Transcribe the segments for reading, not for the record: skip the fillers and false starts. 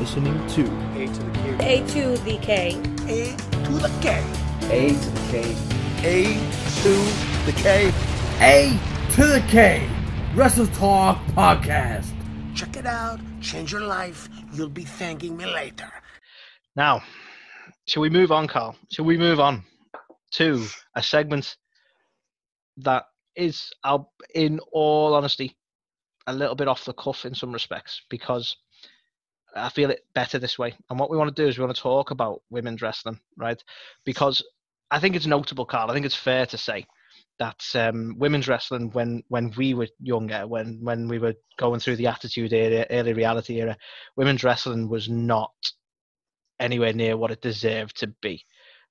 listening to A to the K. A to the K. A to the K. A to the K. A to the K. A to the K Wrestle Talk Podcast. Check it out. Change your life. You'll be thanking me later. Now, shall we move on, Carl? Shall we move on to a segment that is, in all honesty, a little bit off the cuff in some respects, because I feel it better this way. And what we want to do is we want to talk about women's wrestling, right? Because I think it's notable, Carl. I think it's fair to say that women's wrestling, when we were younger, when we were going through the Attitude Era, early reality era, women's wrestling was not anywhere near what it deserved to be.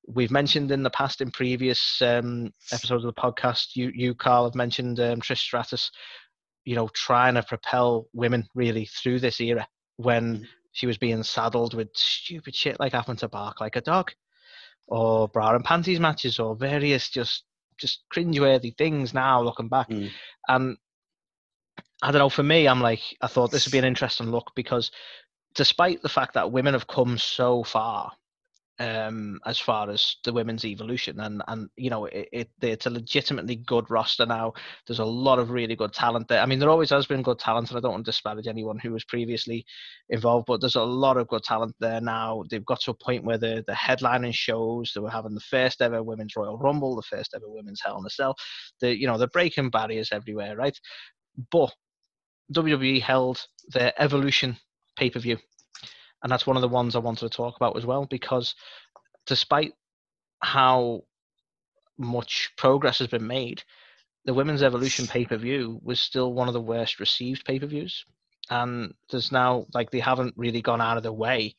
We've mentioned in the past, in previous episodes of the podcast, you Carl, have mentioned Trish Stratus, trying to propel women really through this era when she was being saddled with stupid shit like having to bark like a dog, or bra and panties matches, or various just cringeworthy things now looking back. And I don't know, for me, I thought this would be an interesting look, because despite the fact that women have come so far, as far as the women's evolution, and it's a legitimately good roster now. There's a lot of really good talent there. I mean, there always has been good talent, and I don't want to disparage anyone who was previously involved, but there's a lot of good talent there now. They've got to a point where the headlining shows, they were having the first ever women's Royal Rumble, the first ever women's Hell in a Cell. They're breaking barriers everywhere, right? But WWE held their Evolution pay-per-view, and that's one of the ones I wanted to talk about as well, because despite how much progress has been made, the Women's Evolution pay-per-view was still one of the worst received pay-per-views. And there's now, they haven't really gone out of their way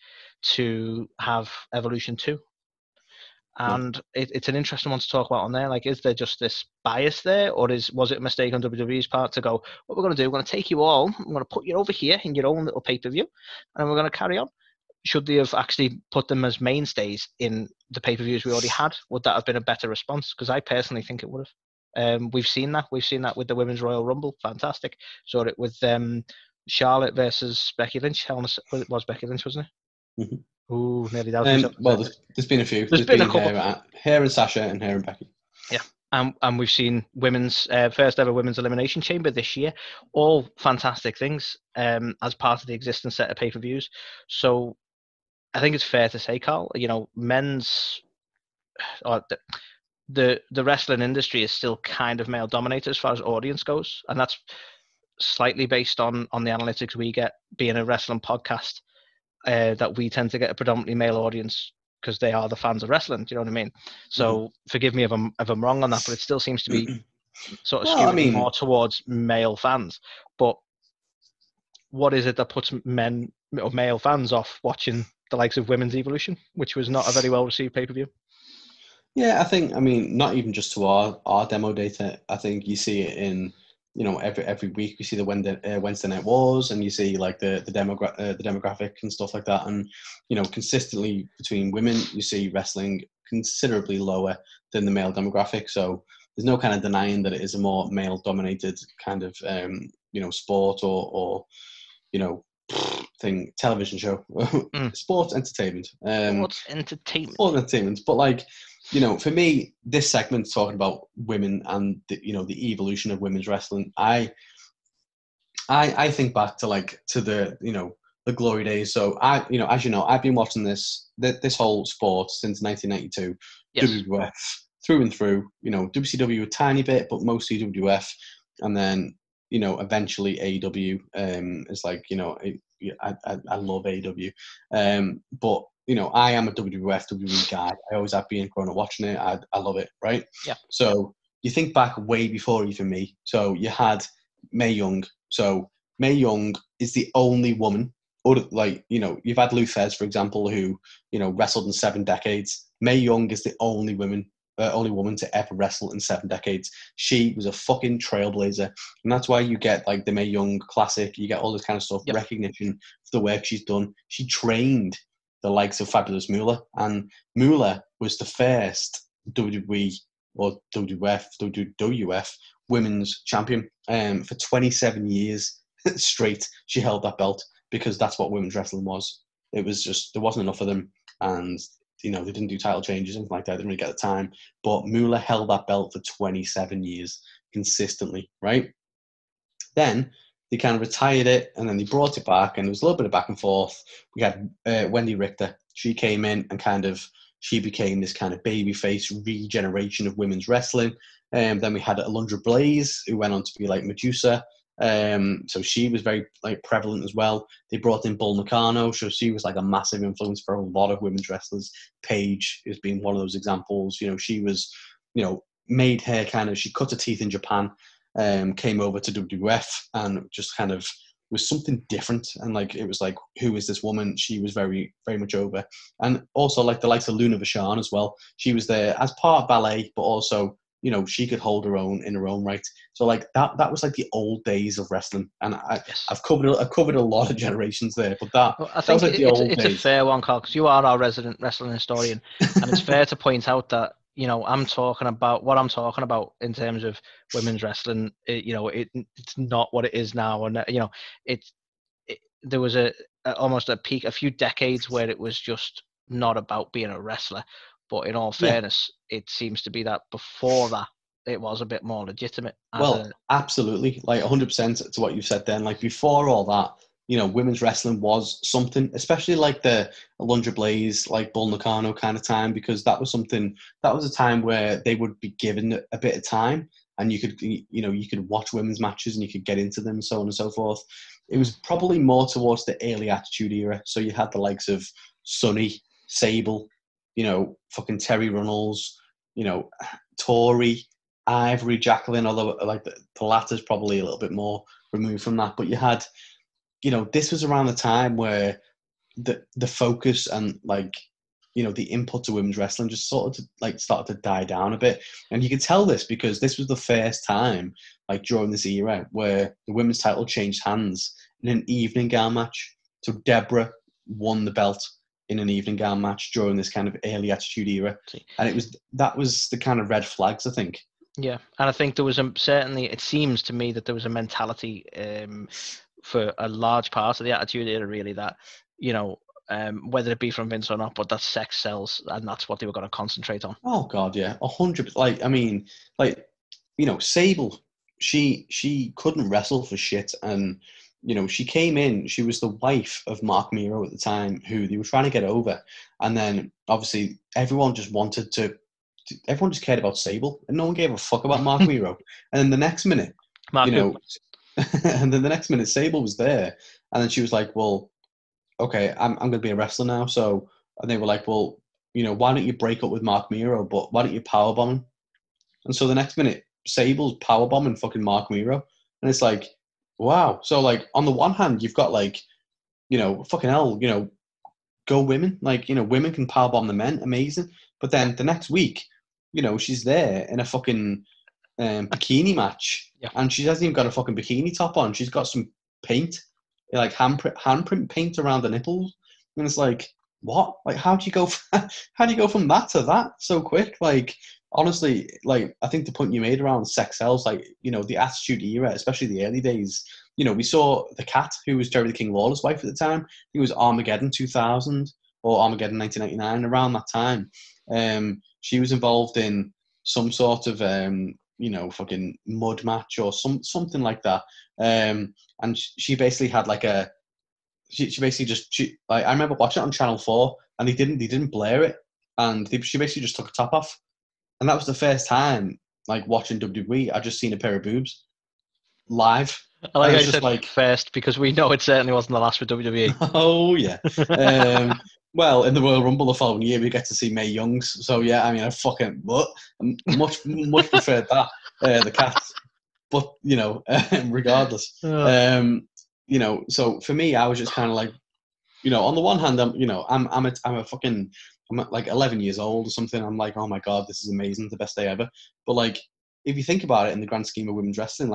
to have Evolution 2. And it's an interesting one to talk about on there. Is there just this bias there, or was it a mistake on WWE's part to go, what we're going to do, we're going to take you all, I'm going to put you over here in your own little pay-per-view, and we're going to carry on? Should they have actually put them as mainstays in the pay-per-views we already had? Would that have been a better response? Because I personally think it would have. We've seen that. We've seen that with the Women's Royal Rumble. Fantastic. Saw it with Charlotte versus Becky Lynch. It was Becky Lynch, wasn't it? Mm-hmm. Ooh, nearly doubted. Well, there's been a few. There's been a couple. Her and Sasha and her and Becky. Yeah. And we've seen women's first ever women's elimination chamber this year. All fantastic things as part of the existing set of pay-per-views. So I think it's fair to say, Carl, men's the wrestling industry is still kind of male dominated as far as audience goes, and that's slightly based on the analytics we get, being a wrestling podcast, that we tend to get a predominantly male audience because they are the fans of wrestling. Do you know what I mean? So forgive me if I'm wrong on that, but it still seems to be sort of skewing more towards male fans. But what is it that puts men or male fans off watching the likes of Women's Evolution, which was not a very well received pay-per-view? Yeah, I think, not even just to our demo data. I think you see it in, every week we see the Wednesday Night Wars, and you see the demographic and stuff like that. And, consistently between women, you see wrestling considerably lower than the male demographic. So there's no kind of denying that it is a more male dominated kind of, sport or television show. Sports entertainment. Sports entertainment. But for me, this segment talking about women and the evolution of women's wrestling, I think back to the glory days. So as I've been watching this whole sport since 1992. Yes. WWF through and through. WCW a tiny bit, but mostly WWF, and then eventually AEW is I love AEW, but I am a WWF WWE guy. I always have been growing up watching it. I love it, right? Yeah. So you think back way before even me. So you had Mae Young. So Mae Young is the only woman, or you've had Lou Thesz, for example, who wrestled in 7 decades. Mae Young is the only woman to ever wrestle in 7 decades. She was a fucking trailblazer, and that's why you get the Mae Young Classic. You get all this kind of stuff, recognition for the work she's done. She trained the likes of Fabulous Moolah, and Moolah was the first WWE or WWF women's champion. For 27 years straight, she held that belt, because that's what women's wrestling was It was just, there wasn't enough of them. And, they didn't do title changes, anything like that. They didn't really get the time. But Moolah held that belt for 27 years consistently, right? Then they kind of retired it, and then they brought it back, and there was a little bit of back and forth. We had Wendy Richter. She came in and she became this kind of babyface regeneration of women's wrestling. Then we had Alundra Blaze, who went on to be like Medusa. So she was very prevalent as well. They brought in Bull Nakano, so she was like a massive influence for a lot of women's wrestlers. Paige has been one of those examples. She was, made her she cut her teeth in Japan. Came over to WWF and just kind of was something different. And it was like, who is this woman? She was very, very much over. And also the likes of Luna Vachon as well. She was there as part of ballet, but also, she could hold her own in her own right. So that was the old days of wrestling. And I've covered a lot of generations there, but that was the old days. It's a fair one, Carl, because you are our resident wrestling historian. And it's fair to point out that, I'm talking about what I'm talking about in terms of women's wrestling. It's not what it is now, and there was almost a peak, a few decades where it was just not about being a wrestler. But in all fairness, it seems to be that before that, it was a bit more legitimate. Well, absolutely, 100% to what you said then. Before all that, women's wrestling was something, especially the Alundra Blaze, Bull Nakano kind of time, because that was a time where they would be given a bit of time, and you could watch women's matches and you could get into them, so on and so forth. It was probably more towards the early Attitude Era. So you had the likes of Sunny, Sable, fucking Terry Runnels, Tori, Ivory, Jacqueline, although the latter's probably a little bit more removed from that. But you had, this was around the time where the focus and the input to women's wrestling just sort of started to die down a bit. And you could tell this because this was the first time during this era where the women's title changed hands in an evening gown match. So Deborah won the belt in an evening gown match during this kind of early Attitude Era. And that was the kind of red flags, I think. Yeah, and I think there was certainly, it seems to me that there was a mentality for a large part of the Attitude Era, really, that, whether it be from Vince or not, but that sex sells, and that's what they were going to concentrate on. Oh, God, yeah, 100%. Sable, she couldn't wrestle for shit, and, she came in, she was the wife of Mark Miro at the time, who they were trying to get over, and then, obviously, everyone just cared about Sable, and no one gave a fuck about Mark Miro. And then the next minute, and then the next minute, Sable was there, and then she was like, "Well, okay, I'm going to be a wrestler now." So, and they were like, "Well, why don't you break up with Mark Miro? But why don't you powerbomb him?" And so the next minute, Sable's powerbombing fucking Mark Miro, and it's like, wow. So on the one hand, you've got fucking hell, go women, women can powerbomb the men, amazing. But then the next week, she's there in a fucking bikini match, and she hasn't even got a fucking bikini top on. She's got some paint, handprint paint around the nipples, and it's like, what? How do you go from that to that so quick? Honestly, I think the point you made around sex sells, the Attitude Era, especially the early days. We saw the Cat, who was Jerry the King Lawler's wife at the time. He was Armageddon 2000 or Armageddon 1999, around that time. She was involved in some sort of, fucking mud match or something like that. And she basically had she basically just, I remember watching it on Channel 4, and they didn't blare it. And she basically just took a top off. And that was the first time, watching WWE, I just seen a pair of boobs live. I said first, because we know it certainly wasn't the last for WWE. Oh, yeah. Well, in the Royal Rumble the following year, we get to see Mae Young's. So, yeah, I mean, I fucking much preferred that, the Cat. But, regardless. So for me, I was just kind of on the one hand, I'm 11 years old or something. I'm like, oh my God, this is amazing, the best day ever. But if you think about it in the grand scheme of women's wrestling,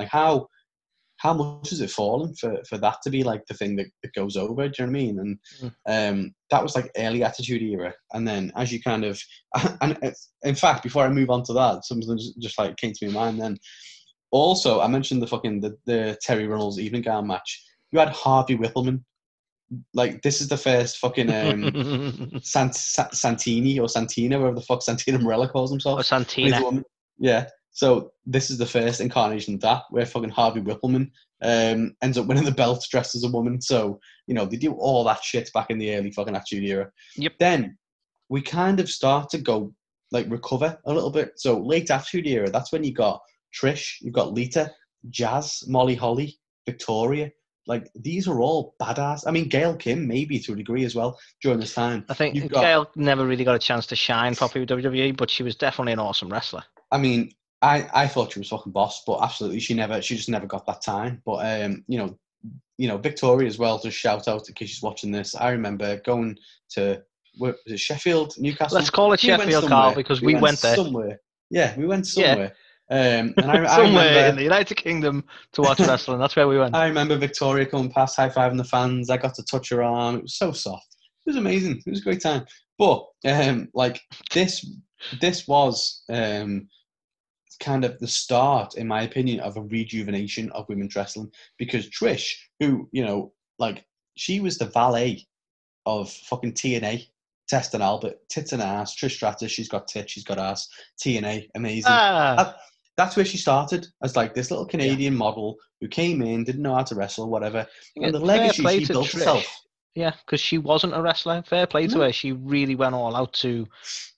how much has it fallen for that to be the thing that goes over? Do you know what I mean? And that was early Attitude Era. And then as you kind of, and in fact, before I move on to that, something just came to my mind then. Also, I mentioned the Terry Runnels evening gown match. You had Harvey Whippleman, like this is the first fucking Santini or Santina, whatever the fuck Santina Morella calls himself. Or Santina. Yeah. So this is the first incarnation of that, where fucking Harvey Whippleman ends up winning the belt dressed as a woman. So, you know, they do all that shit back in the early fucking Attitude Era. Yep. Then we kind of start to go, like, recover a little bit. So late Attitude Era, that's when you got Trish, you've got Lita, Jazz, Molly Holly, Victoria. Like, these are all badass. I mean, Gail Kim, maybe to a degree as well, during this time. I think Gail never really got a chance to shine properly with WWE, but she was definitely an awesome wrestler. I mean, I thought she was fucking boss, but absolutely, she just never got that time. But, you know, Victoria as well, just shout out in case she's watching this. I remember going to, was it Sheffield, Newcastle? Let's call it Sheffield, Carl, because we went there. Somewhere. Yeah, we went somewhere. Yeah. And I somewhere remember, in the United Kingdom to watch wrestling. That's where we went. I remember Victoria coming past, high-fiving the fans. I got to touch her arm. It was so soft. It was amazing. It was a great time. But like this was kind of the start, in my opinion, of a rejuvenation of women's wrestling, because Trish, who, you know, like, she was the valet of fucking TNA. Test and Albert, tits and ass. Trish Stratus, she's got tits, she's got ass. TNA, amazing. That's where she started, as like this little Canadian model who came in, didn't know how to wrestle, whatever. And the legacy she built herself. Yeah, because she wasn't a wrestler. Fair play to her. She really went all out to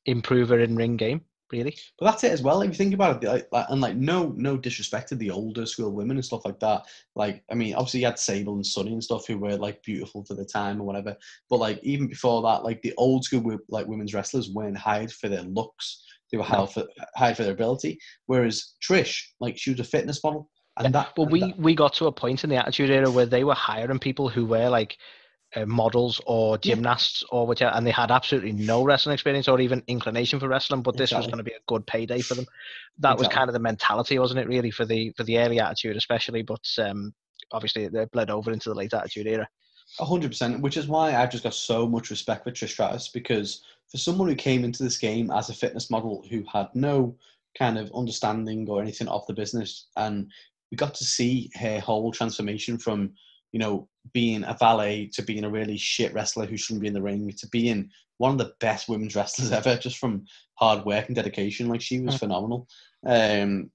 improve her in-ring game, really. But that's it as well. If you think about it, like no disrespect to the older school women and stuff like that. Like, I mean, obviously you had Sable and Sunny and stuff who were like beautiful for the time or whatever. But like even before that, like the old school like women's wrestlers weren't hired for their looks. They were hired for their ability. Whereas Trish, like, she was a fitness model. And we got to a point in the Attitude Era where they were hiring people who were like models or gymnasts or whichever, and they had absolutely no wrestling experience or even inclination for wrestling, but this was going to be a good payday for them. That was kind of the mentality, wasn't it, really, for the early Attitude especially, but obviously they bled over into the late Attitude Era. 100%, which is why I've just got so much respect for Trish Stratus, because for someone who came into this game as a fitness model who had no kind of understanding or anything of the business, and we got to see her whole transformation from, you know, being a valet to being a really shit wrestler who shouldn't be in the ring to being one of the best women's wrestlers ever, just from hard work and dedication. Like, she was phenomenal. And,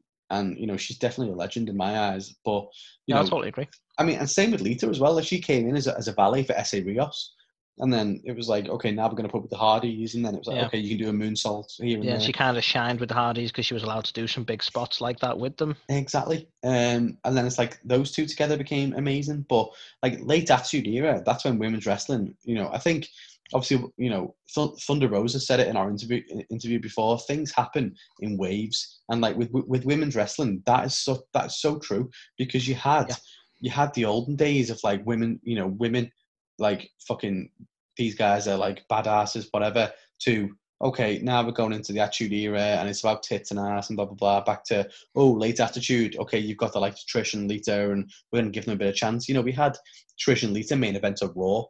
you know, she's definitely a legend in my eyes. But, you know, I totally agree. I mean, and same with Lita as well. Like, she came in as a valet for S.A. Rios. And then it was like, okay, now we're going to put with the Hardys. And then it was like, okay, you can do a moonsault here and there. She kind of shined with the Hardys because she was allowed to do some big spots like that with them. Exactly. And then it's like those two together became amazing. But like late Attitude Era, that's when women's wrestling, you know, I think obviously, you know, Thunder Rosa said it in our interview before, things happen in waves. And like with women's wrestling, that's so true, because you had the olden days of like women like fucking these guys are like badasses, whatever, to, okay, now we're going into the Attitude Era and it's about tits and ass and blah, blah, blah, back to, late Attitude. Okay, you've got the like Trish and Lita and we're going to give them a bit of chance. You know, we had Trish and Lita main event of Raw,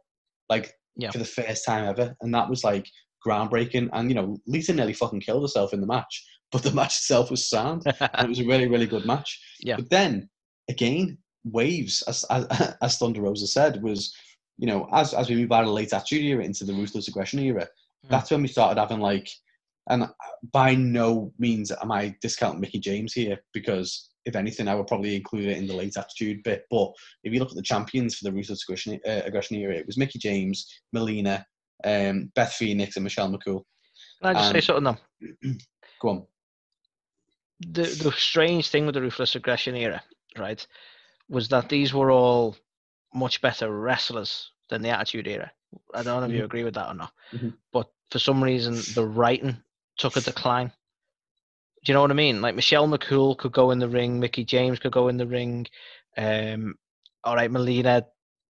like for the first time ever. And that was like groundbreaking. And, you know, Lita nearly fucking killed herself in the match, but the match itself was sound. And it was a really, really good match. Yeah. But then, again, waves, as Thunder Rosa said, was, you know, as we move out of the late Attitude Era into the Ruthless Aggression Era, that's when we started having like, and by no means am I discounting Mickie James here, because if anything, I would probably include it in the late Attitude bit. But if you look at the champions for the Ruthless Aggression Era, it was Mickie James, Melina, Beth Phoenix, and Michelle McCool. Can I just say something though? Go on. The strange thing with the Ruthless Aggression Era, right, was that these were all much better wrestlers than the Attitude Era. I don't know if you agree with that or not, but for some reason the writing took a decline. Do you know what I mean? Like, Michelle McCool could go in the ring, Mickie James could go in the ring. All right, Melina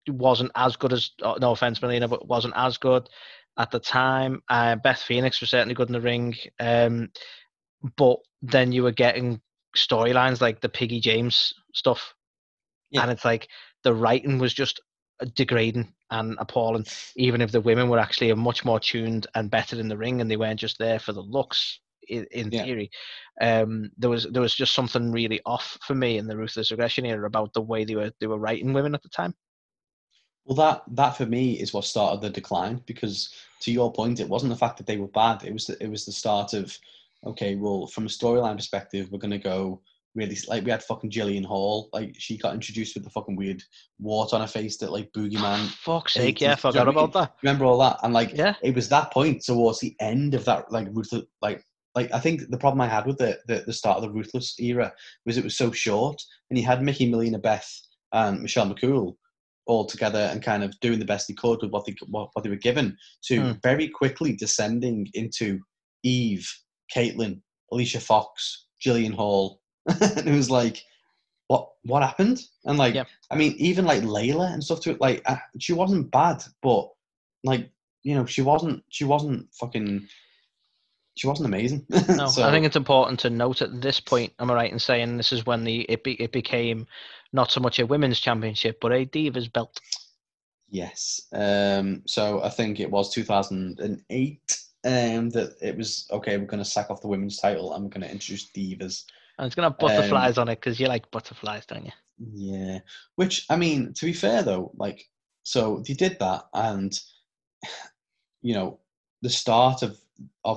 wasn't as good as, no offense, Melina, but wasn't as good at the time. Beth Phoenix was certainly good in the ring, but then you were getting storylines like the Piggy James stuff, and it's like the writing was just degrading and appalling, even if the women were actually much more tuned and better in the ring and they weren't just there for the looks in theory. There was just something really off for me in the Ruthless Aggression Era about the way they were writing women at the time. Well, that for me is what started the decline, because to your point, it wasn't the fact that they were bad. It was the start of, okay, well, from a storyline perspective, we're gonna go really, like, we had fucking Gillian Hall, like she got introduced with the fucking weird wart on her face that like Boogeyman Fuck's sake, yeah, I hated. Do you know forgot what I mean? about that. Remember all that? And like Yeah. it was that point towards the end of that, like ruthless, like I think the problem I had with the start of the Ruthless era was it was so short, and you had Mickey Millina Beth and Michelle McCool all together and kind of doing the best they could with what they were given, to very quickly descending into Eve, Caitlyn, Alicia Fox, Gillian Hall. And it was like, what happened? And like, Yeah. I mean, even like Layla and stuff to it, like she wasn't bad, but like, you know, she wasn't amazing. No, So I think it's important to note at this point, am I right in saying this is when it became not so much a women's championship, but a Divas belt? yes. So I think it was 2008 that it was, okay, we're going to sack off the women's title and we're going to introduce Divas. And it's going to have butterflies on it because you like butterflies, don't you? Yeah. Which, I mean, to be fair though, like, so they did that, and you know, the start of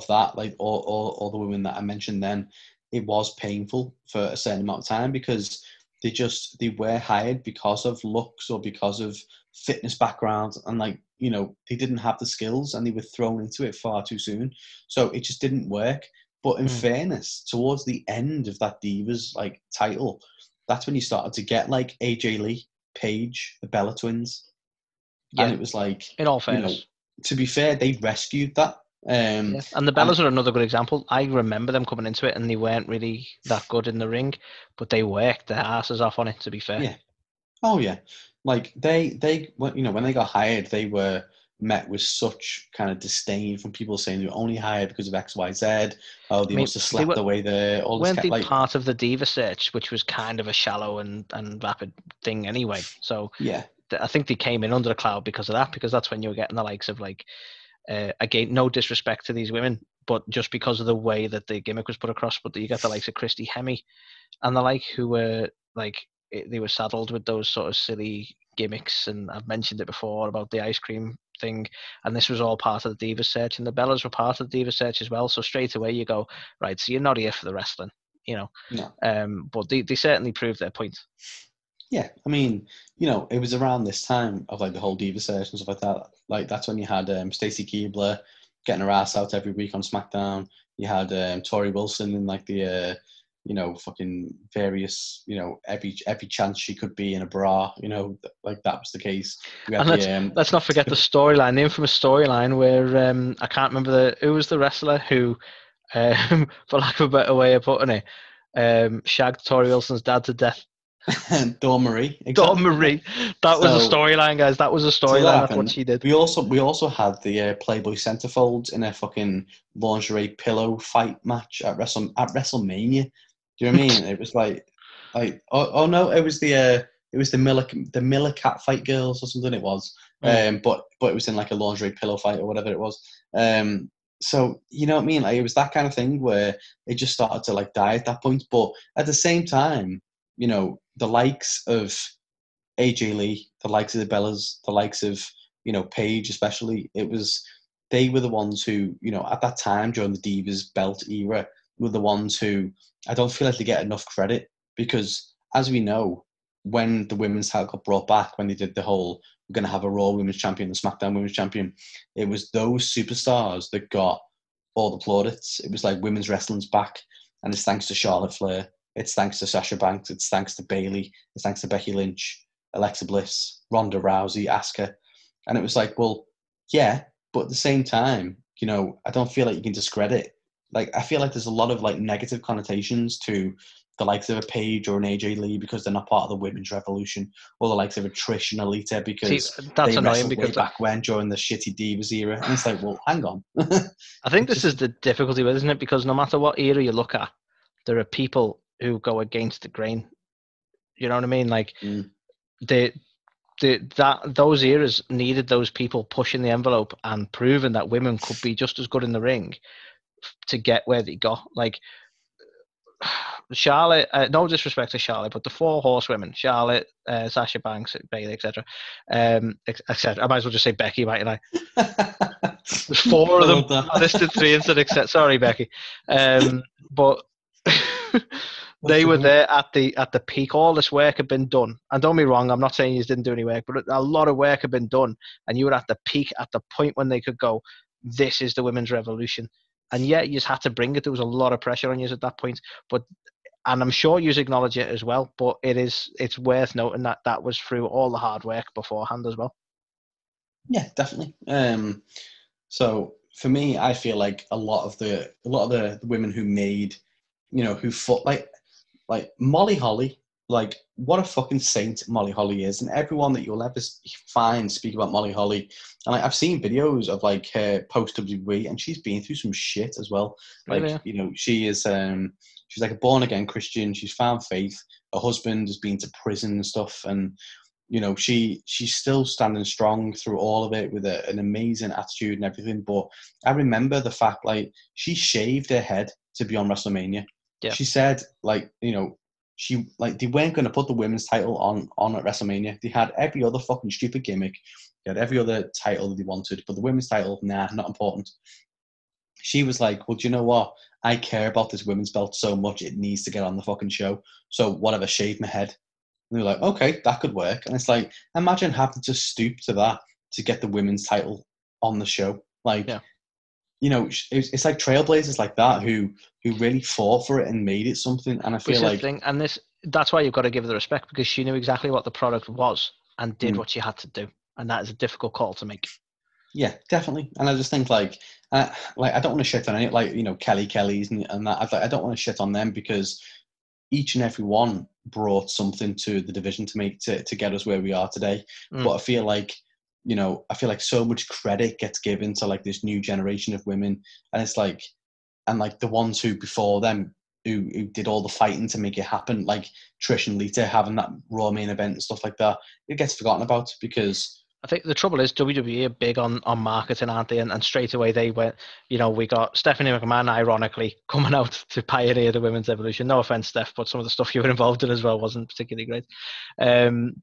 that, like all the women that I mentioned then, it was painful for a certain amount of time, because they were hired because of looks or because of fitness backgrounds, and like, you know, they didn't have the skills and they were thrown into it far too soon. So it just didn't work. But in fairness, towards the end of that Divas like title, that's when you started to get like AJ Lee, Paige, the Bella Twins. Yeah. And it was like, in all you know, fairness. to be fair, they rescued that. Yeah. And the Bellas are another good example. I remember them coming into it and they weren't really that good in the ring, but they worked their asses off on it, to be fair. Yeah. Oh yeah. Like they you know, when they got hired, they were met with such kind of disdain from people saying they were only hired because of XYZ. Oh, they must have slept away there. All this weren't they like, part of the Diva search, which was kind of a shallow and rapid thing anyway? So yeah. I think they came in under a cloud because of that, because that's when you were getting the likes of like, again, no disrespect to these women, but just because of the way that the gimmick was put across, but you get the likes of Christy Hemme and the like, who were like, they were saddled with those sort of silly gimmicks, and I've mentioned it before about the ice cream thing, and this was all part of the Diva search, and the Bellas were part of the Diva search as well. So straight away you go, right, so you're not here for the wrestling, you know. No. But they certainly proved their point. Yeah, I mean, you know, it was around this time of like the whole Diva search and stuff like that. Like that's when you had Stacy Keibler getting her ass out every week on SmackDown. You had Tori Wilson in like the you know, fucking various, you know, every chance she could be in a bra, you know, like that was the case. And let's not forget the storyline, the infamous storyline where I can't remember who was the wrestler who, for lack of a better way of putting it, shagged Tori Wilson's dad to death. Dawn Marie. Exactly. Dawn Marie. That was a storyline, guys. That was a storyline. That's what she did. We also had the Playboy centerfolds in a fucking lingerie pillow fight match at WrestleMania. Do you know what I mean? It was like oh no, it was the Miller cat fight girls or something. It was, but it was in like a lingerie pillow fight or whatever it was. So you know what I mean? Like it was that kind of thing where it just started to like die at that point. But at the same time, you know, the likes of AJ Lee, the likes of the Bellas, the likes of, you know, Paige especially, they were the ones who, you know, at that time during the Divas belt era, were the ones who I don't feel like they get enough credit, because as we know, when the women's title got brought back, when they did the whole, we're going to have a Raw Women's Champion, the SmackDown Women's Champion, it was those superstars that got all the plaudits. It was like women's wrestling's back, and it's thanks to Charlotte Flair, it's thanks to Sasha Banks, it's thanks to Bayley, it's thanks to Becky Lynch, Alexa Bliss, Ronda Rousey, Asuka. And it was like, well, yeah, but at the same time, you know, I don't feel like you can discredit. Like, I feel like there's a lot of like negative connotations to the likes of a Paige or an AJ Lee because they're not part of the women's revolution, or the likes of a Trish and Alita because that's they annoying wrestled because way back when during the shitty Divas era. And it's like, well, hang on. I think this is the difficulty with it, isn't it? Because no matter what era you look at, there are people who go against the grain. You know what I mean? Like those eras needed those people pushing the envelope and proving that women could be just as good in the ring to get where they got. Like Charlotte, no disrespect to Charlotte, but the four horsewomen, Charlotte, Sasha Banks, Bailey, etc. Etc. I might as well just say Becky, mightn't I? There's four of them. I listed three instead, except sorry, Becky. But they were there at the peak. All this work had been done. And don't be wrong, I'm not saying you didn't do any work, but a lot of work had been done. And you were at the peak, at the point when they could go, this is the women's revolution. And yet you just had to bring it. There was a lot of pressure on you at that point. And I'm sure you acknowledge it as well. But it's worth noting that was through all the hard work beforehand as well. Yeah, definitely. So for me, I feel like a lot of the women who made, who fought like Molly Holly, like what a fucking saint Molly Holly is, and everyone that you'll ever find speak about Molly Holly, and I've seen videos of like her post WWE, and she's been through some shit as well. Like she is she's like a born again Christian. She's found faith. Her husband has been to prison and stuff, and she's still standing strong through all of it with an amazing attitude and everything. But I remember the fact, like, she shaved her head to be on WrestleMania. Yeah. She said, like, she, like, they weren't going to put the women's title on at WrestleMania. They had every other fucking stupid gimmick. They had every other title that they wanted, but the women's title, nah, not important. She was like, well, do you know what? I care about this women's belt so much, it needs to get on the fucking show. So whatever, shave my head. And they're like, okay, that could work. And it's like, imagine having to stoop to that to get the women's title on the show. Like, it's like trailblazers like that who really fought for it and made it something. And I feel like, that's why you've got to give her the respect, because she knew exactly what the product was and did what she had to do. And that is a difficult call to make. Yeah, definitely. And I just think like I don't want to shit on any, like, Kelly's and that. I don't want to shit on them, because each and every one brought something to the division to get us where we are today. But I feel like, so much credit gets given to like this new generation of women, and it's like, and like the ones who before them who did all the fighting to make it happen, like Trish and Lita having that Raw main event and stuff like that, it gets forgotten about, because I think the trouble is WWE are big on marketing, aren't they? And straight away they went, we got Stephanie McMahon, ironically, coming out to pioneer the women's evolution. No offense, Steph, but some of the stuff you were involved in as well wasn't particularly great.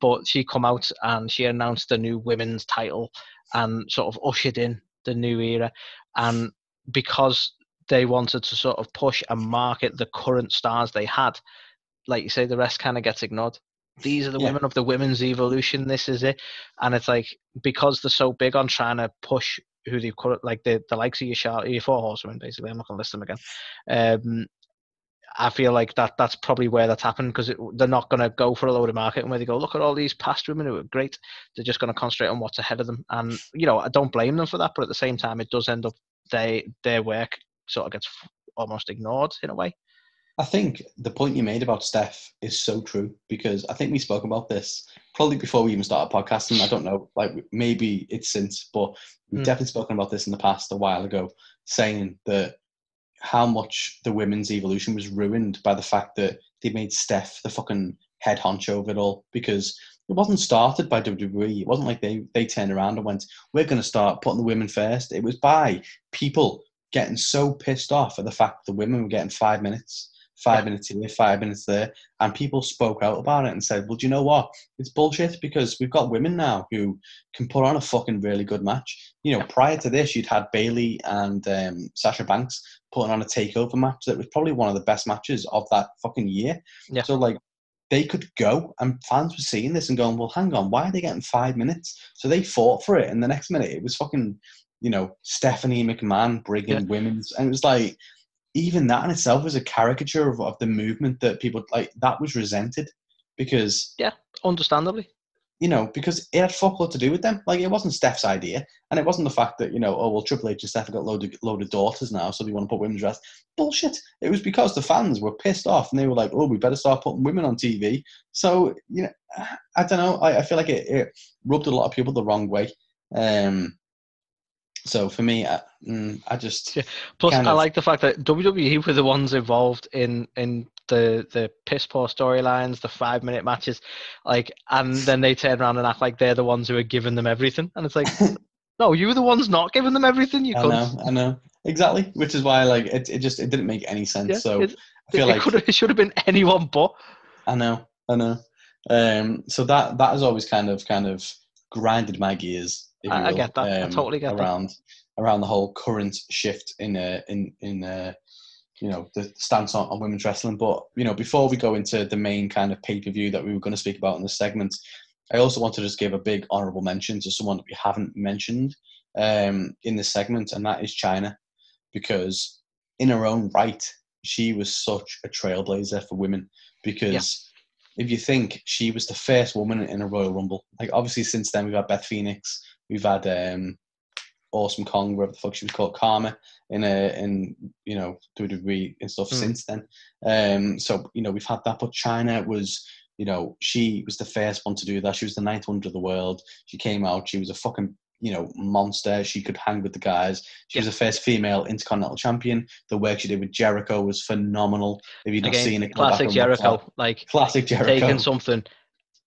But she come out and she announced the new women's title and sort of ushered in the new era. And because they wanted to sort of push and market the current stars they had, like you say, the rest kind of gets ignored. These are the women of the women's evolution. This is it. And it's like, because they're so big on trying to push who they've cut, like the likes of your four horsemen, basically. I'm not going to list them again. I feel like that's probably where that's happened, because they're not going to go for a load of marketing where they go, look at all these past women who are great. They're just going to concentrate on what's ahead of them. And, I don't blame them for that. But at the same time, it does end up their work sort of gets almost ignored in a way. I think the point you made about Steph is so true, because I think we spoke about this probably before we even started podcasting. I don't know, like maybe it's since, but we've definitely spoken about this in the past a while ago, saying that how much the women's evolution was ruined by the fact that they made Steph the fucking head honcho of it all, because it wasn't started by WWE. It wasn't like they turned around and went, we're going to start putting the women first. It was by people getting so pissed off at the fact that the women were getting 5 minutes. 5 minutes here, 5 minutes there, and people spoke out about it and said, well, do you know what? It's bullshit, because we've got women now who can put on a fucking really good match. Prior to this, you'd had Bailey and Sasha Banks putting on a takeover match that was probably one of the best matches of that fucking year. Yeah. So, like, they could go, and fans were seeing this and going, well, hang on, why are they getting 5 minutes? So they fought for it, and the next minute it was fucking, Stephanie McMahon bringing women's, and it was like, even that in itself was a caricature of the movement that people like. That was resented, because understandably, because it had fuck all to do with them. Like, it wasn't Steph's idea, and it wasn't the fact that oh well, Triple H and Steph have got load of daughters now, so they want to put women's wrestling. Bullshit. It was because the fans were pissed off, and they were like, oh, we better start putting women on TV. So I don't know. I feel like it rubbed a lot of people the wrong way. So for me, I just Plus, I like the fact that WWE were the ones involved in the piss poor storylines, the 5 minute matches, like, and then they turn around and act like they're the ones who are giving them everything, and it's like, no, you were the ones not giving them everything. I know. exactly. Which is why like it didn't make any sense. Yeah, So I feel like it should have been anyone but. I know. So that has always kind of grinded my gears, if you will. I get that. I totally get around the whole current shift in the stance on women's wrestling. But before we go into the main kind of pay-per-view that we were going to speak about in this segment, I also want to just give a big honourable mention to someone that we haven't mentioned in this segment, and that is China, because in her own right, she was such a trailblazer for women. Because if you think, she was the first woman in a Royal Rumble. Like, obviously, since then we've had Beth Phoenix, we've had Awesome Kong, whatever the fuck she was called, Karma, in WWE and stuff since then. So we've had that, but China was, she was the first one to do that. She was the ninth wonder of the world. She came out. She was a fucking monster. She could hang with the guys. She was the first female Intercontinental Champion. The work she did with Jericho was phenomenal. If you've not seen it, classic Jericho. Like classic Jericho. Taking something,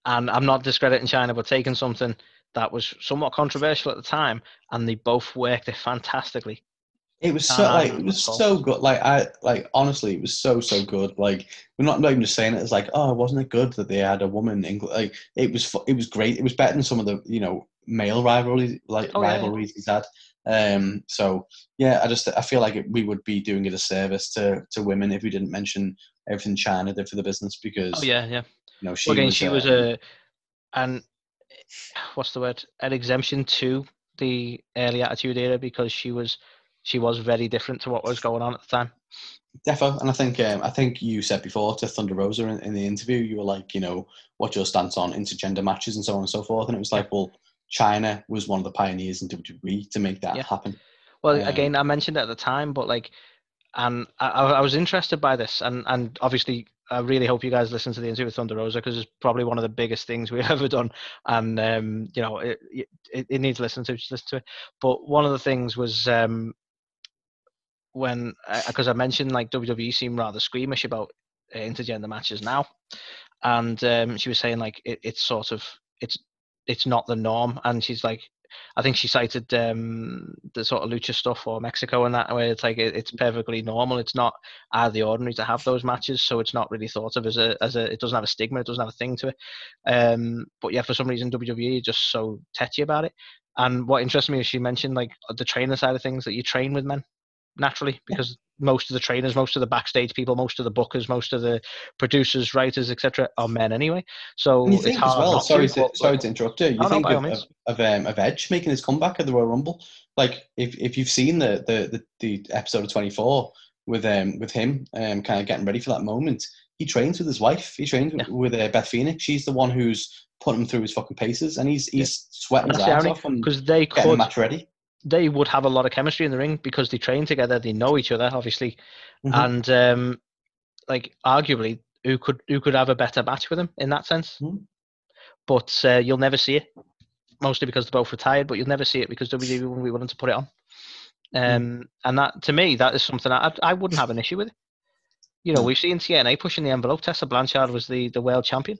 and I'm not discrediting China, but taking something that was somewhat controversial at the time, and they both worked it fantastically. It was so good. Honestly, it was so good. Like, we're not even just saying it as like, oh, wasn't it good that they had a woman in, like, it was great. It was better than some of the male rivalries he's had. So yeah, I feel like we would be doing it a service to women if we didn't mention everything China did for the business, because she was and what's the word, an exemption to the early Attitude Era, because she was very different to what was going on at the time. Defo, and I think you said before to Thunder Rosa in the interview, you were like, what's your stance on intergender matches and so on and so forth, and it was like, well, China was one of the pioneers in WWE to make that happen. Well, again, I mentioned it at the time, but like, and I was interested by this, and obviously I really hope you guys listen to the interview with Thunder Rosa, because it's probably one of the biggest things we've ever done, and it needs listening to. Just listen to it. But one of the things was when, because I mentioned like WWE seem rather squeamish about intergender matches now, and she was saying like it's sort of it's not the norm, and she's like, I think she cited the sort of lucha stuff or Mexico and that, where it's like it's perfectly normal. It's not out of the ordinary to have those matches, so it's not really thought of as a it doesn't have a stigma, it doesn't have a thing to it. But yeah, for some reason WWE are just so tetchy about it. And what interests me is she mentioned like the trainer side of things, that you train with men naturally, because most of the trainers, most of the backstage people, most of the bookers, most of the producers, writers, etc., are men anyway. So it's hard. As well, sorry to interrupt you. You think of Edge making his comeback at the Royal Rumble. Like, if you've seen the episode of 24 with him kind of getting ready for that moment, he trains with his wife. He trains with Beth Phoenix. She's the one who's putting him through his fucking paces, and he's sweating his ass off and because they getting the match ready. They would have a lot of chemistry in the ring because they train together, they know each other, obviously, and like arguably, who could have a better match with him in that sense? But you'll never see it, mostly because they're both retired. But you'll never see it because WWE wouldn't be willing to put it on. And that, to me, that is something I wouldn't have an issue with. We've seen TNA pushing the envelope. Tessa Blanchard was the world champion.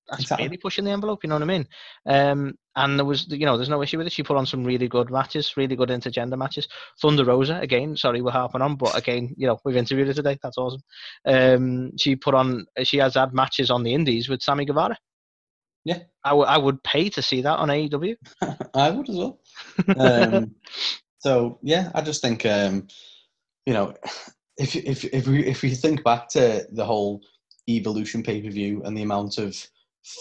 That's really pushing the envelope, you know what I mean? And there was, there's no issue with it. She put on some really good matches, really good intergender matches. Thunder Rosa, again, sorry, we're harping on, but again, we've interviewed her today. That's awesome. She has had matches on the indies with Sammy Guevara. Yeah. I would pay to see that on AEW. I would as well. So yeah, I just think, if we think back to the whole Evolution pay-per-view and the amount of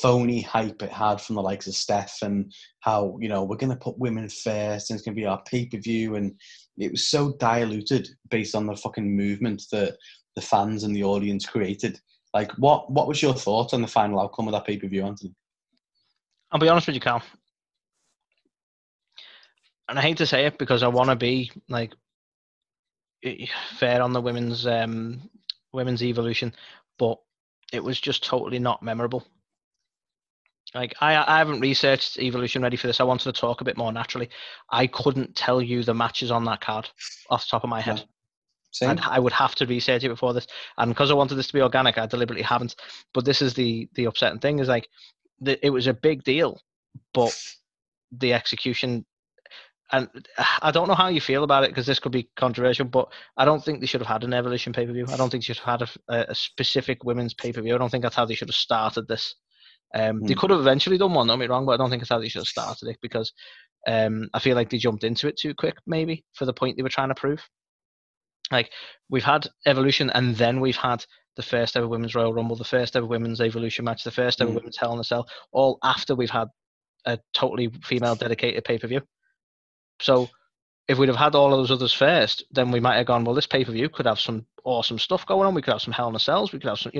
phony hype it had from the likes of Steph, and how we're going to put women first and it's going to be our pay-per-view, and it was so diluted based on the fucking movement that the fans and the audience created. Like, what was your thoughts on the final outcome of that pay-per-view, Anthony? I'll be honest with you, Cal, and I hate to say it because I want to be like fair on the women's Evolution, but it was just totally not memorable. Like, I haven't researched Evolution ready for this. I wanted to talk a bit more naturally. I couldn't tell you the matches on that card off the top of my head. Same. I would have to research it before this. And because I wanted this to be organic, I deliberately haven't. But this is the upsetting thing, is like, it was a big deal, but the execution, and I don't know how you feel about it because this could be controversial, but I don't think they should have had an Evolution pay-per-view. I don't think they should have had a specific women's pay-per-view. I don't think that's how they should have started this. They could have eventually done one, don't get me wrong, but I don't think it's how they should have started it because I feel like they jumped into it too quick, maybe, for the point they were trying to prove. Like, we've had Evolution, and then we've had the first ever Women's Royal Rumble, the first ever Women's Evolution match, the first ever Women's Hell in a Cell, all after we've had a totally female dedicated pay-per-view. So if we'd have had all of those others first, then we might have gone, well, this pay-per-view could have some awesome stuff going on. We could have some Hell in a Cells. We could have some,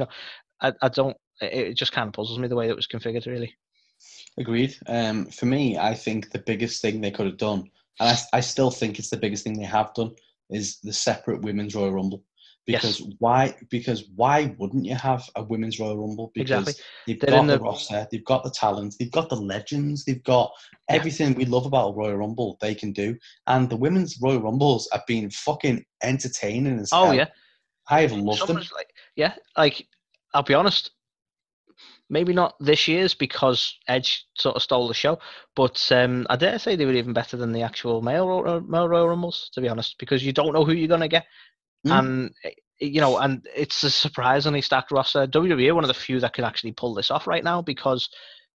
it just kind of puzzles me the way it was configured, really. Agreed. For me, I think the biggest thing they could have done, and I still think it's the biggest thing they have done, is the separate Women's Royal Rumble. Because why? Because why wouldn't you have a Women's Royal Rumble? Because they've got the roster, they've got the talent, they've got the legends, they've got everything we love about a Royal Rumble. They can do, and the Women's Royal Rumbles have been fucking entertaining as hell. Yeah, I have loved them. I'll be honest. Maybe not this year's because Edge sort of stole the show, but I dare say they were even better than the actual male Royal Rumbles, to be honest, because you don't know who you're going to get. And, and it's a surprisingly stacked roster. WWE are one of the few that can actually pull this off right now because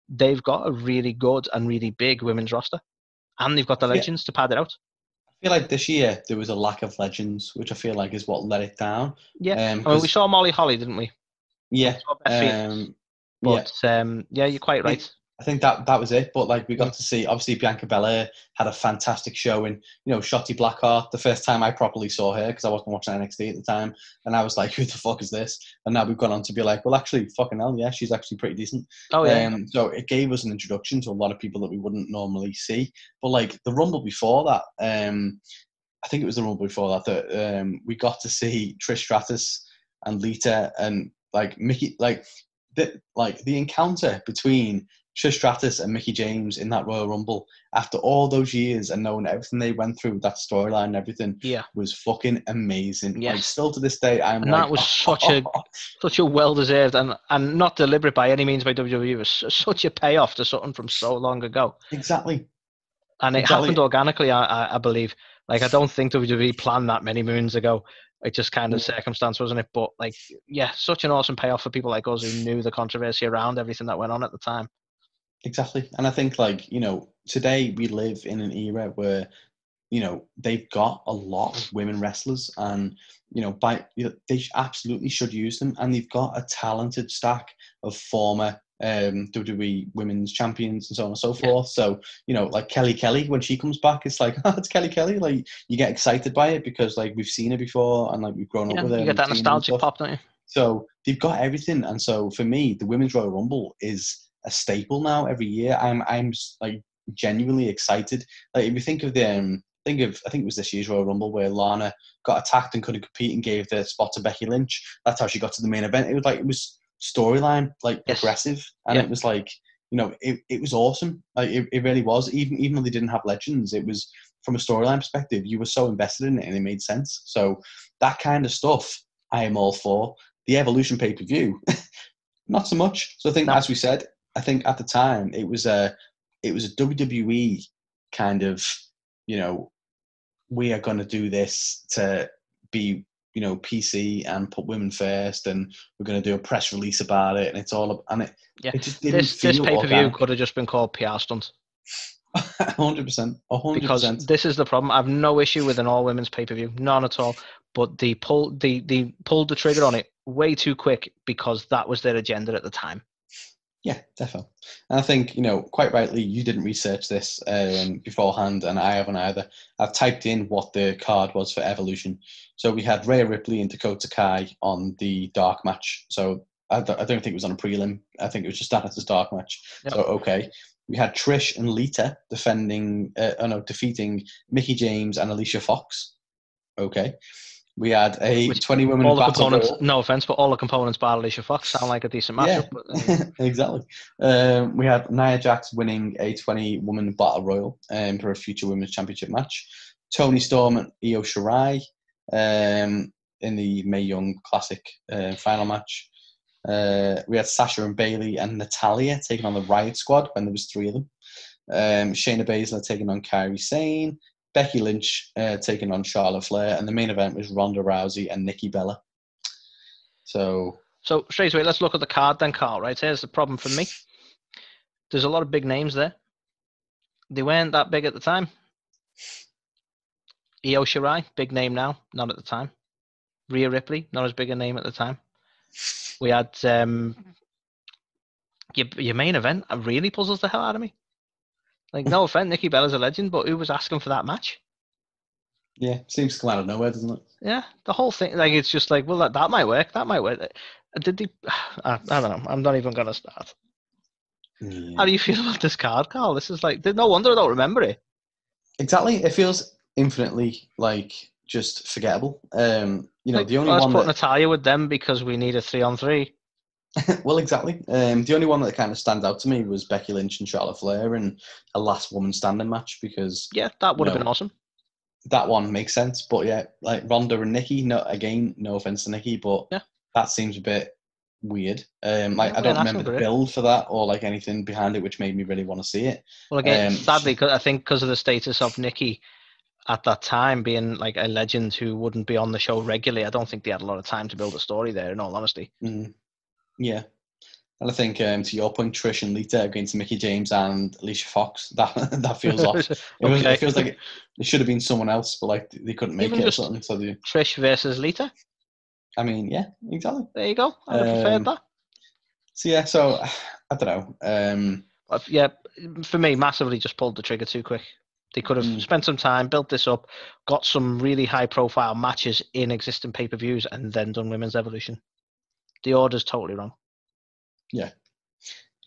they've got a really good and really big women's roster, and they've got the legends to pad it out. I feel like this year there was a lack of legends, which I feel like is what let it down. Yeah, we saw Molly Holly, didn't we? Yeah. But you're quite right. I think that was it. But like we got to see, obviously Bianca Belair had a fantastic showing. Shotzi Blackheart, the first time I properly saw her because I wasn't watching NXT at the time, and I was like, "Who the fuck is this?" And now we've gone on to be like, "Well, actually, fucking hell, yeah, she's actually pretty decent." Oh yeah. So it gave us an introduction to a lot of people that we wouldn't normally see. But like the Rumble before that, I think it was the Rumble before that we got to see Trish Stratus and Lita and like Mickey, the encounter between Trish Stratus and Mickie James in that Royal Rumble after all those years and knowing everything they went through, that storyline and everything, was fucking amazing. Yes. Like still to this day, that was such a well-deserved and not deliberate by any means by WWE. It was such a payoff to something from so long ago. Exactly. And it happened organically, I believe. Like, I don't think WWE planned that many moons ago. It just kind of circumstance, wasn't it? But such an awesome payoff for people like us who knew the controversy around everything that went on at the time. Exactly. And I think today we live in an era where, they've got a lot of women wrestlers and, they absolutely should use them. And they've got a talented stack of former WWE women's champions and so on and so forth. So, like Kelly, when she comes back, it's like, it's Kelly. Like, you get excited by it because we've seen her before and we've grown up with her. You get that nostalgic pop, don't you? So they've got everything. And so for me, the Women's Royal Rumble is a staple now every year. I'm genuinely excited. Like, if you think of I think it was this year's Royal Rumble where Lana got attacked and couldn't compete and gave the spot to Becky Lynch. That's how she got to the main event. It was storyline, progressive, and it was it was awesome. Like, it really was. Even though they didn't have legends, it was, from a storyline perspective, you were so invested in it and it made sense. So that kind of stuff I am all for. The Evolution pay-per-view, not so much. So I think, as we said, I think at the time it was a WWE kind of, we are going to do this to be, PC and put women first, and we're going to do a press release about it, and it's all and it. Yeah, it just didn't this pay-per-view could have just been called PR stunt. 100%. Because this is the problem. I have no issue with an all-women's pay-per-view, none at all. But they pulled the trigger on it way too quick because that was their agenda at the time. Yeah, definitely. And I think, quite rightly, you didn't research this beforehand, and I haven't either. I've typed in what the card was for Evolution. So we had Rhea Ripley and Dakota Kai on the dark match. So I don't think it was on a prelim. I think it was just that as a dark match. Yep. So, okay. We had Trish and Lita defeating Mickie James and Alicia Fox. Okay. We had a 20-woman battle royal. No offense, but all the components by Alicia Fox sound like a decent matchup. Yeah, exactly. We had Nia Jax winning a 20-woman battle royal for a future women's championship match. Toni Storm and Io Shirai in the Mae Young Classic final match. We had Sasha and Bayley and Natalya taking on the Riot Squad when there was 3 of them. Shayna Baszler taking on Kairi Sane. Becky Lynch taking on Charlotte Flair, and the main event was Ronda Rousey and Nikki Bella. So straight away, let's look at the card then, Carl. Right, here's the problem for me. There's a lot of big names there. They weren't that big at the time. Io Shirai, big name now, not at the time. Rhea Ripley, not as big a name at the time. We had your main event really puzzles the hell out of me. Like, no offense, Nikki Bella's a legend, but who was asking for that match? Yeah, seems to come out of nowhere, doesn't it? Yeah, the whole thing, like, it's just like, well, that might work. That might work. Did they? I don't know. I'm not even gonna start. Yeah. How do you feel about this card, Carl? This is like, no wonder I don't remember it. Exactly. It feels infinitely like just forgettable. Like, the only let's one put that Natalia with them because we need a 3-on-3. well, exactly. The only one that kind of stands out to me was Becky Lynch and Charlotte Flair in a last woman standing match because Yeah, that would have been awesome. That one makes sense, but yeah, like Ronda and Nikki. No offense to Nikki, but yeah, that seems a bit weird. I don't remember the build for that or like anything behind it, which made me really want to see it. Well, again, sadly, I think because of the status of Nikki at that time being like a legend who wouldn't be on the show regularly, I don't think they had a lot of time to build a story there, in all honesty. Yeah. And I think, to your point, Trish and Lita against Mickie James and Alicia Fox, that feels off. It feels like it should have been someone else, but like they couldn't make it or something. So Trish versus Lita. I mean, yeah, exactly. There you go. I'd have preferred that. So yeah, so I don't know. Yeah, for me, massively just pulled the trigger too quick. They could have spent some time, built this up, got some really high-profile matches in existing pay-per-views, and then done Women's Evolution. The order's totally wrong. Yeah,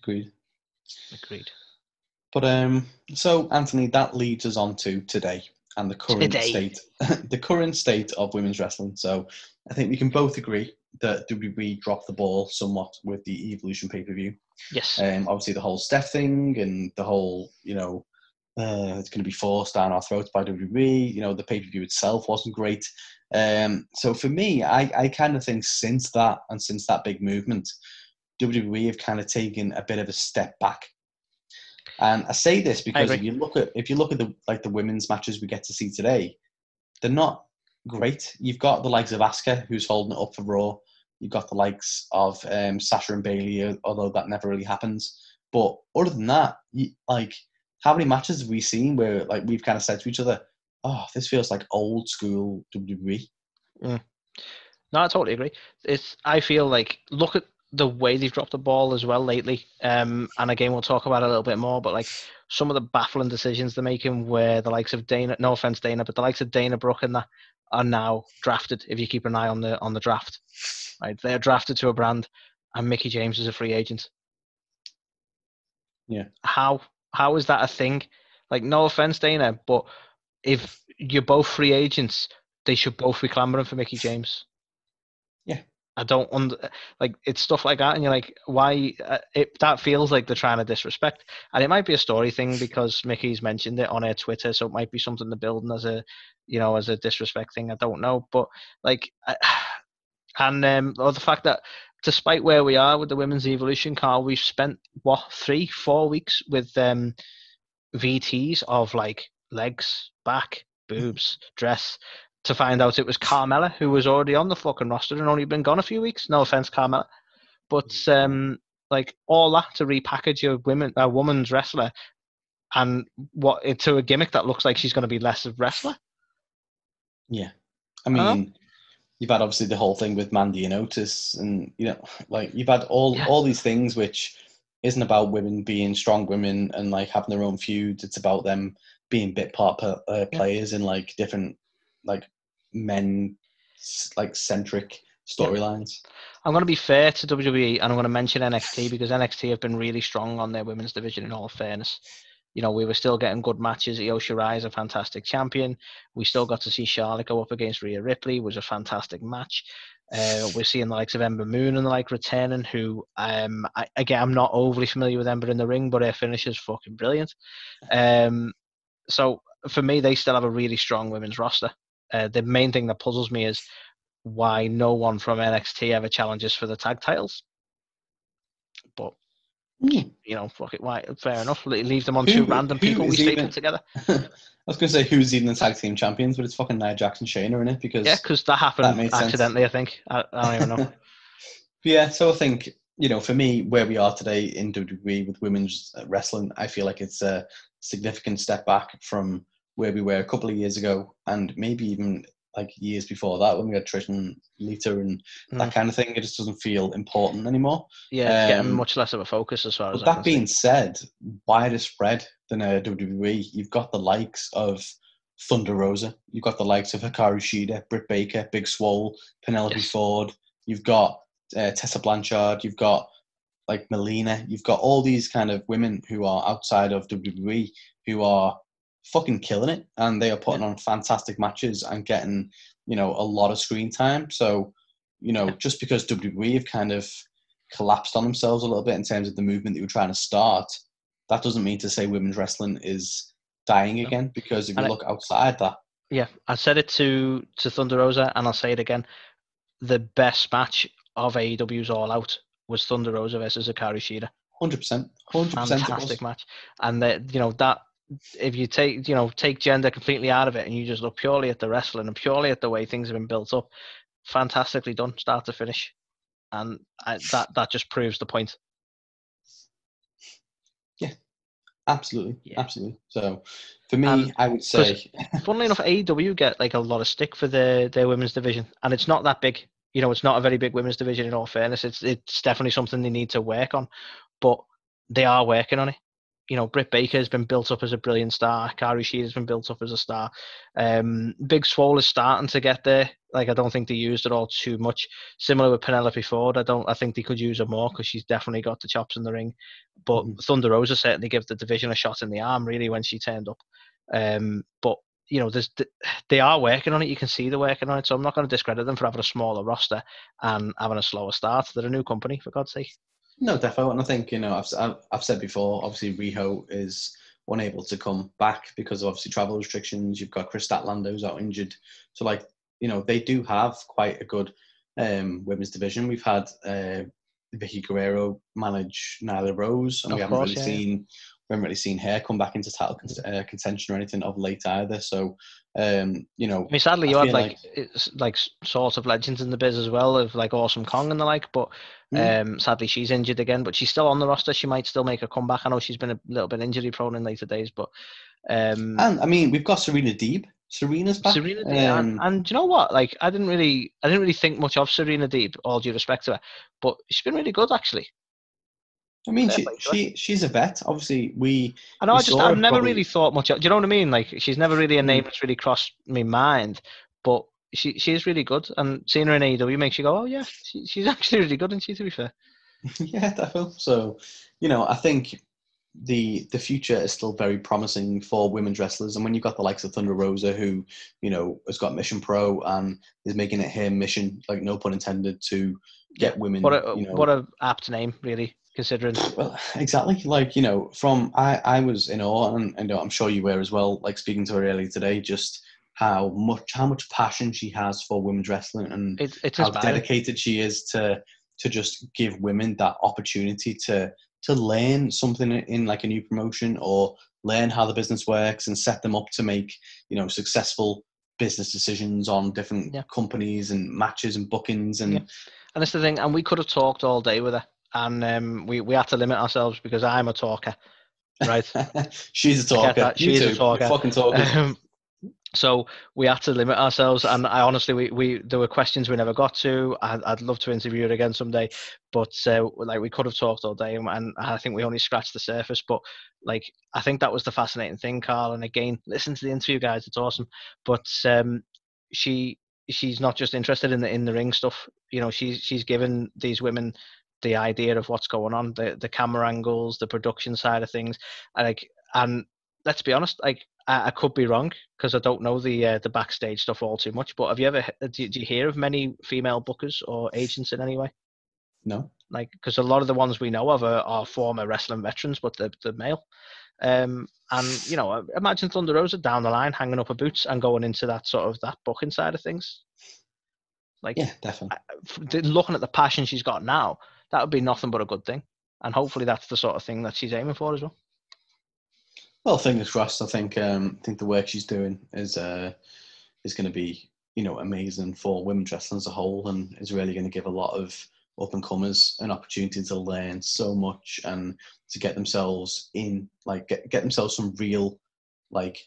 agreed. But so Anthony, that leads us on to today and the current state of women's wrestling. So I think we can both agree that WWE dropped the ball somewhat with the Evolution pay-per-view. Yes. Obviously the whole Steph thing and the whole, it's going to be forced down our throats by WWE. The pay-per-view itself wasn't great. So for me, I kind of think since that big movement, WWE have kind of taken a bit of a step back. And I say this because if you look at the women's matches we get to see today, they're not great. You've got the likes of Asuka, who's holding it up for Raw. You've got the likes of Sasha and Bayley, although that never really happens. But other than that, how many matches have we seen where like we've kind of said to each other, "Oh, this feels like old school WWE." No, I totally agree. I feel like look at the way they've dropped the ball as well lately. And again, we'll talk about it a little bit more, but like some of the baffling decisions they're making where the likes of Dana, no offense Dana, but the likes of Dana Brooke and that are now drafted, if you keep an eye on the draft. Right? They're drafted to a brand and Mickie James is a free agent. Yeah. How is that a thing? Like, no offense, Dana, but if you're both free agents, they should both be clamoring for Mickie James. Yeah. I don't it's stuff like that, and you're like, why? That feels like they're trying to disrespect, and it might be a story thing because Mickey's mentioned it on her Twitter, so it might be something they're building as a disrespect thing. I don't know, but like, or the fact that despite where we are with the women's evolution, Carl, we've spent 3-4 weeks with VTs of like legs, back, boobs, dress, to find out it was Carmella who was already on the fucking roster and only been gone a few weeks. No offense, Carmella, but like all that to repackage a woman's wrestler and into a gimmick that looks like she's going to be less of a wrestler. Yeah, I mean, you've had obviously the whole thing with Mandy and Otis, and like you've had all these things which isn't about women being strong women and like having their own feuds. It's about them being bit part players in like different like men like centric storylines. I'm going to be fair to WWE and I'm going to mention NXT because NXT have been really strong on their women's division in all fairness. We were still getting good matches. Io Shirai is a fantastic champion. We still got to see Charlotte go up against Rhea Ripley, was a fantastic match. We're seeing the likes of Ember Moon and the like returning, who I'm not overly familiar with Ember in the ring, but her finish is fucking brilliant. So for me, they still have a really strong women's roster. The main thing that puzzles me is why no one from NXT ever challenges for the tag titles. But You know, fuck it, why? Fair enough. Leave them on two random people we stapled together. I was going to say who's even the tag team champions, but it's fucking Nia Jax and Shayna in it because because that happened accidentally. I think I don't even know. Yeah, so I think for me, where we are today in WWE with women's wrestling, I feel like it's a significant step back from where we were a couple of years ago, and maybe even like years before that when we had Trish and Lita and that kind of thing. It just doesn't feel important anymore. Yeah, it's getting much less of a focus as far as I can see. That being said, wider spread than WWE, you've got the likes of Thunder Rosa, you've got the likes of Hikaru Shida, Britt Baker, Big Swole, Penelope Ford, you've got Tessa Blanchard, you've got like Melina, you've got all these kind of women who are outside of WWE who are fucking killing it, and they are putting on fantastic matches and getting a lot of screen time. So just because WWE have kind of collapsed on themselves a little bit in terms of the movement that we're trying to start, that doesn't mean to say women's wrestling is dying again, because if you look outside that, I said it to Thunder Rosa and I'll say it again, the best match of AEW's All Out was Thunder Rosa versus Hikaru Shida. 100%. Fantastic match. And that if you take gender completely out of it and you just look purely at the wrestling and purely at the way things have been built up, fantastically done, start to finish. And that just proves the point. Yeah, absolutely. So for me, I would say, funnily enough, AEW get like a lot of stick for their women's division, and it's not that big. It's not a very big women's division, in all fairness. It's definitely something they need to work on, but they are working on it. Britt Baker has been built up as a brilliant star. Hikaru Shida has been built up as a star. Big Swole is starting to get there. Like, I don't think they used it all too much. Similar with Penelope Ford. I think they could use her more because she's definitely got the chops in the ring. But Thunder Rosa certainly gave the division a shot in the arm, really, when she turned up. But they are working on it. You can see they're working on it. So I'm not going to discredit them for having a smaller roster and having a slower start. They're a new company, for God's sake. No, definitely. And I think, I've said before, obviously Riho is unable to come back because of obviously travel restrictions. You've got Chris Statlander who's out injured. So they do have quite a good women's division. We've had Vicky Guerrero manage Nyla Rose, and we haven't really seen her come back into title contention or anything of late either. So, sadly, you had like sort of legends in the biz as well, of like Awesome Kong and the like, but sadly she's injured again, but she's still on the roster. She might still make a comeback. I know she's been a little bit injury prone in later days, but and I mean, we've got Serena Deeb. Serena's back. And you know what? Like, I didn't really think much of Serena Deeb, all due respect to her, but she's been really good actually. I mean, she's a vet. Obviously, I've never really thought much. Do you know what I mean? Like, she's never really a name that's really crossed my mind, but she is really good. And seeing her in AEW makes you go, oh yeah, she's actually really good, isn't she? To be fair. Yeah, definitely. So, I think the future is still very promising for women's wrestlers. And when you've got the likes of Thunder Rosa, who has got Mission Pro and is making it her mission, like no pun intended, to get women. What a apt name, really. Considering, well, exactly, like from I was in awe, and I'm sure you were as well. Like, speaking to her earlier today, just how much passion she has for women's wrestling, and it's how inspiring. Dedicated she is to just give women that opportunity to learn something in like a new promotion, or learn how the business works and set them up to make successful business decisions on different companies and matches and bookings and that's the thing. And we could have talked all day with her. And we had to limit ourselves because I'm a talker, right? She's a talker. She's a talker. You're fucking talkers. So we had to limit ourselves, and I honestly, we there were questions we never got to. I'd love to interview her again someday, but we could have talked all day, and I think we only scratched the surface. But like, I think that was the fascinating thing, Carl. And again, listen to the interview, guys; it's awesome. But she's not just interested in the ring stuff. She's given these women the idea of what's going on, the camera angles, the production side of things, and let's be honest, like, I could be wrong because I don't know the backstage stuff all too much. But have you ever do you hear of many female bookers or agents in any way? No. Like, because a lot of the ones we know of are former wrestling veterans, but they're male. And imagine Thunder Rosa down the line hanging up her boots and going into that booking side of things. Like, yeah, definitely. Looking at the passion she's got now, that would be nothing but a good thing. And hopefully that's the sort of thing that she's aiming for as well. Well, fingers crossed. I think the work she's doing is going to be, amazing for women's wrestling as a whole, and is really going to give a lot of up and comers an opportunity to learn so much and to get themselves in, like get themselves some real, like,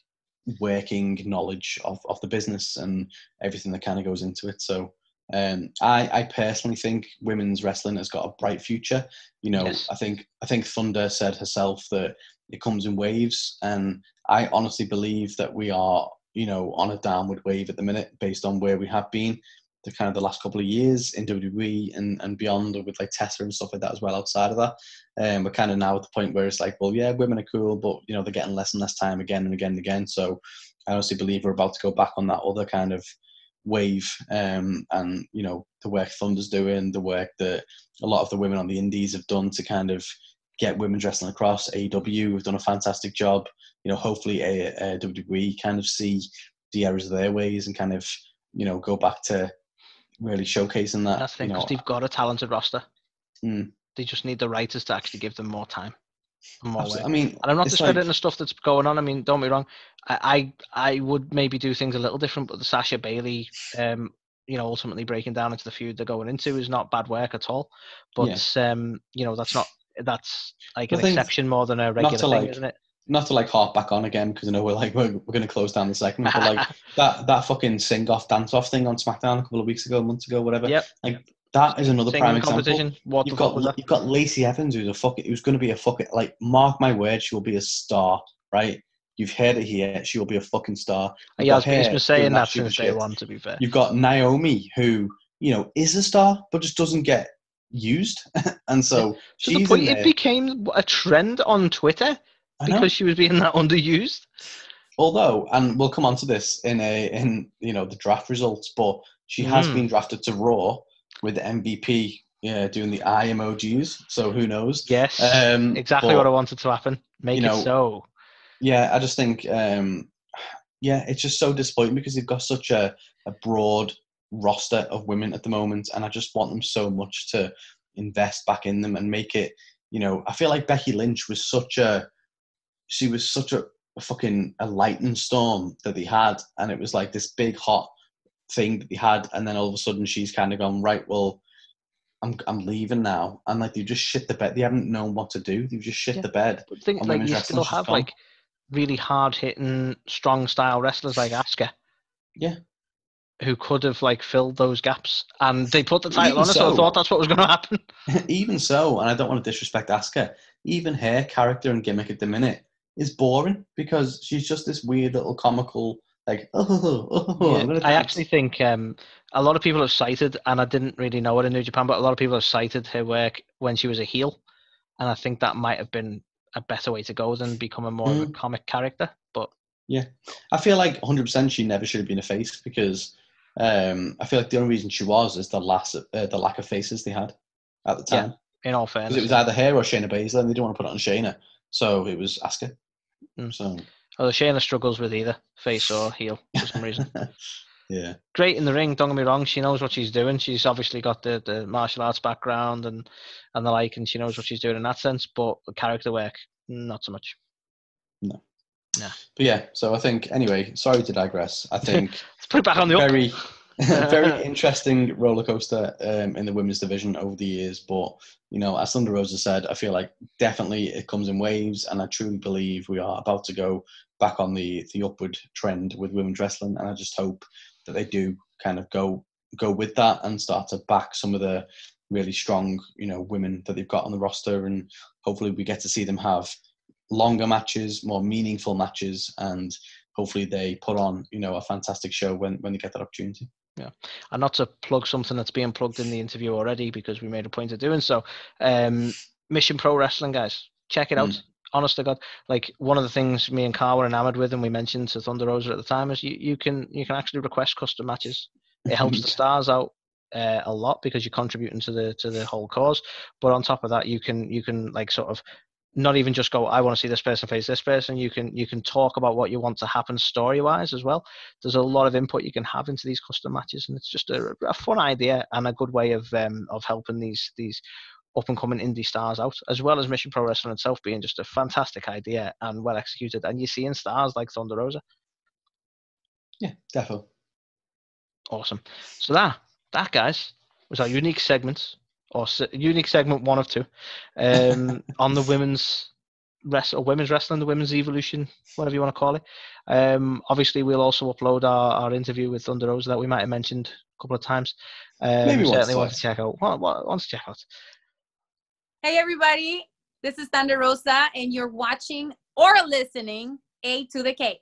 working knowledge of the business and everything that kind of goes into it. So I personally think women's wrestling has got a bright future. Yes. I think Thunder said herself that it comes in waves, and I honestly believe that we are, on a downward wave at the minute based on where we have been the last couple of years in WWE and beyond, with like Tessa and stuff like that as well outside of that. We're kind of now at the point where it's like, well, yeah, women are cool, but they're getting less and less time again and again and again. So I honestly believe we're about to go back on that other kind of wave, and the work Thunder's doing, the work that a lot of the women on the indies have done to kind of get women's wrestling across. AEW have done a fantastic job. Hopefully WWE kind of see the errors of their ways and kind of go back to really showcasing that. That's the thing, because they've got a talented roster. Mm. They just need the writers to actually give them more time and more work. I mean, and I'm not discrediting the stuff that's going on. I mean, don't be wrong. I would maybe do things a little different, but the Sasha Bailey, ultimately breaking down into the feud they're going into is not bad work at all. But that's like an exception more than a regular thing, isn't it? Not to harp back on again, because I know we're going to close down the segment, but like that fucking sing off dance off thing on SmackDown a couple of weeks ago, months ago, whatever. Yep. Like that is another prime example. What you've got Lacey Evans, who's going to be a fucking, like, mark my word, she will be a star, right? You've heard it here. She will be a fucking star. He's been saying that since day one, to be fair. You've got Naomi, who is a star, but just doesn't get used, and so to the point it became a trend on Twitter because she was being that underused. Although, and we'll come on to this in the draft results, but she has been drafted to Raw with the MVP doing the eye emojis. So who knows? Yes, exactly what I wanted to happen. Make it so. Yeah, I just think it's just so disappointing because they've got such a broad roster of women at the moment, and I just want them so much to invest back in them and make it. I feel like Becky Lynch was such a fucking a lightning storm that they had, and it was like this big hot thing that they had, and then all of a sudden she's kind of gone, right, well, I'm leaving now, and like they've just shit the bed. They haven't known what to do. They've just shit the bed. But think like you still have like really hard hitting, strong style wrestlers like Asuka. Yeah. Who could have like filled those gaps, and they put the title on her, so I thought that's what was going to happen. Even so, and I don't want to disrespect Asuka, even her character and gimmick at the minute is boring because she's just this weird little comical, like, I actually think a lot of people have cited, and I didn't really know it in New Japan, but a lot of people have cited her work when she was a heel, and I think that might have been a better way to go than becoming more of a comic character. But yeah, I feel like 100% she never should have been a face because I feel like the only reason she was is the lack of faces they had at the time. Yeah, in all fairness, because it was either her or Shayna Baszler, and they didn't want to put it on Shayna, so it was Asuka. So, although Shayna struggles with either face or heel for some reason. Yeah, great in the ring. Don't get me wrong; she knows what she's doing. She's obviously got the martial arts background and the like, and she knows what she's doing in that sense. But the character work, not so much. No. But yeah, so I think, anyway, sorry to digress. I think let's put it back on the very, very interesting roller coaster in the women's division over the years. But, as Thunder Rosa said, I feel like definitely it comes in waves, and I truly believe we are about to go back on the upward trend with women's wrestling. And I just hope that they do kind of go with that and start to back some of the really strong, women that they've got on the roster. And hopefully we get to see them have longer matches, more meaningful matches, and hopefully they put on, a fantastic show when they get that opportunity. Yeah, and not to plug something that's being plugged in the interview already because we made a point of doing so. Mission Pro Wrestling, guys, check it out. Honest to God, like one of the things me and Carl were enamored with, and we mentioned to Thunder Rosa at the time, is you can actually request custom matches. It helps the stars out a lot because you're contributing to the whole cause. But on top of that, you can like sort of not even just go, I want to see this person face this person. You can talk about what you want to happen story-wise as well. There's a lot of input you can have into these custom matches, and it's just a fun idea and a good way of helping these up and coming indie stars out, as well as Mission Pro Wrestling itself being just a fantastic idea and well executed. And you're seeing stars like Thunder Rosa. Yeah, definitely. Awesome. So that guys was our unique segment, or unique segment 1 of 2, on the women's wrestling, the women's evolution, whatever you want to call it. Obviously, we'll also upload our interview with Thunder Rosa that we might have mentioned a couple of times. Maybe certainly want to check out. Want to check out. Hey everybody, this is Thunder Rosa, and you're watching or listening A to the K.